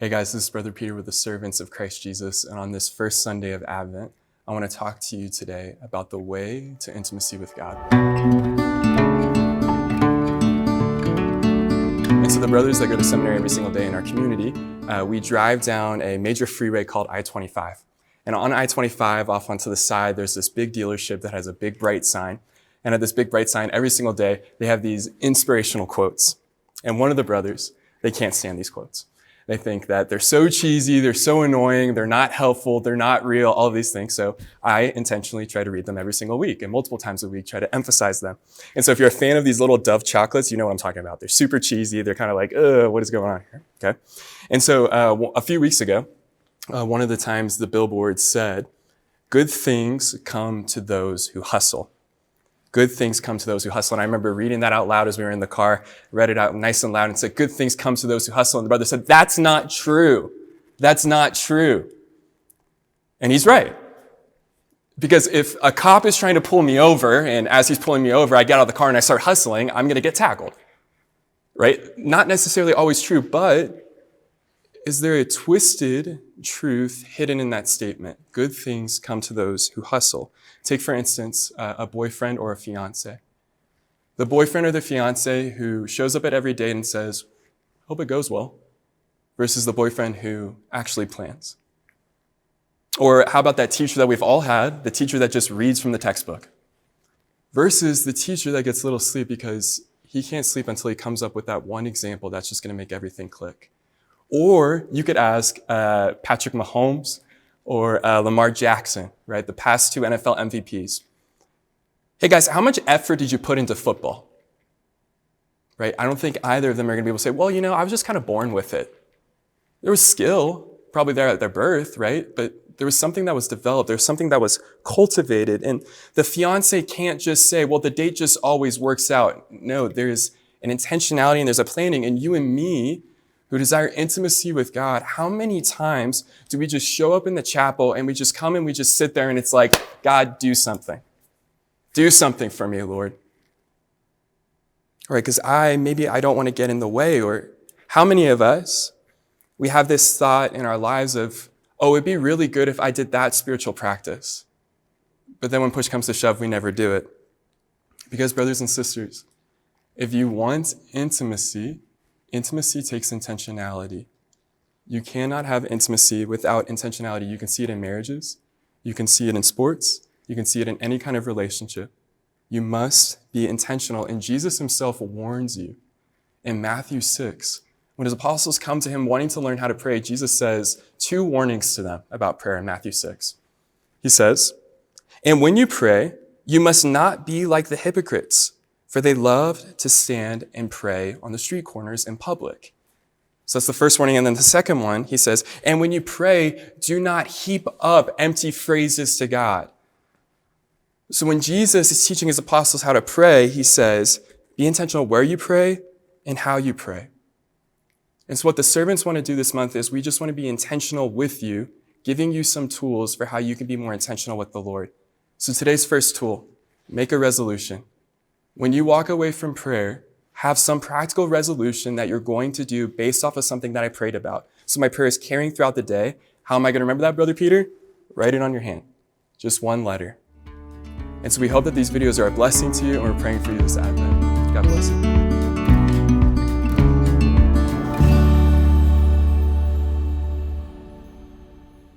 Hey guys, this is Brother Peter with the Servants of Christ Jesus, and on this first Sunday of Advent, I want to talk to you today about the way to intimacy with God. And so the brothers that go to seminary every single day in our community, we drive down a major freeway called I-25. And on I-25, off onto the side, there's this big dealership that has a big bright sign. And at this big bright sign, every single day, they have these inspirational quotes. And one of the brothers, they can't stand these quotes. They think that they're so cheesy, they're so annoying, they're not helpful, they're not real, all of these things. So I intentionally try to read them every single week, and multiple times a week try to emphasize them. And so if you're a fan of these little Dove chocolates, you know what I'm talking about. They're super cheesy. They're kind of like, what is going on here? Okay. And so a few weeks ago, one of the times the billboard said, "Good things come to those who hustle." Good things come to those who hustle. And I remember reading that out loud as we were in the car, read it out nice and loud and said, "Good things come to those who hustle." And the brother said, "That's not true. That's not true." And he's right. Because if a cop is trying to pull me over, and as he's pulling me over, I get out of the car and I start hustling, I'm going to get tackled. Right? Not necessarily always true, but is there a twisted truth hidden in that statement? Good things come to those who hustle. Take, for instance, a boyfriend or a fiance. The boyfriend or the fiance who shows up at every date and says, "Hope it goes well," versus the boyfriend who actually plans. Or how about that teacher that we've all had, the teacher that just reads from the textbook, versus the teacher that gets little sleep because he can't sleep until he comes up with that one example that's just going to make everything click. Or you could ask Patrick Mahomes or Lamar Jackson, right? The past two NFL MVPs. "Hey guys, how much effort did you put into football?" Right? I don't think either of them are going to be able to say, "Well, I was just kind of born with it." There was skill, probably there at their birth, right? But there was something that was developed. There was something that was cultivated. And the fiance can't just say, "Well, the date just always works out." No, there's an intentionality and there's a planning. And you and me, who desire intimacy with God, how many times do we just show up in the chapel and we just come and we just sit there and it's like, "God, do something. Do something for me, Lord." All right, because maybe I don't want to get in the way. Or how many of us, we have this thought in our lives of, it'd be really good if I did that spiritual practice. But then when push comes to shove, we never do it. Because brothers and sisters, if you want intimacy takes intentionality. You cannot have intimacy without intentionality. You can see it in marriages. You can see it in sports. You can see it in any kind of relationship. You must be intentional. And Jesus himself warns you in Matthew 6. When his apostles come to him wanting to learn how to pray, Jesus says two warnings to them about prayer in Matthew 6. He says, "And when you pray, you must not be like the hypocrites, for they love to stand and pray on the street corners in public." So that's the first warning. And then the second one, he says, "And when you pray, do not heap up empty phrases to God." So when Jesus is teaching his apostles how to pray, he says, be intentional where you pray and how you pray. And so what the servants want to do this month is we just want to be intentional with you, giving you some tools for how you can be more intentional with the Lord. So today's first tool, make a resolution. When you walk away from prayer, have some practical resolution that you're going to do based off of something that I prayed about. So my prayer is carrying throughout the day. How am I going to remember that, Brother Peter? Write it on your hand. Just one letter. And so we hope that these videos are a blessing to you, and we're praying for you this Advent. God bless you.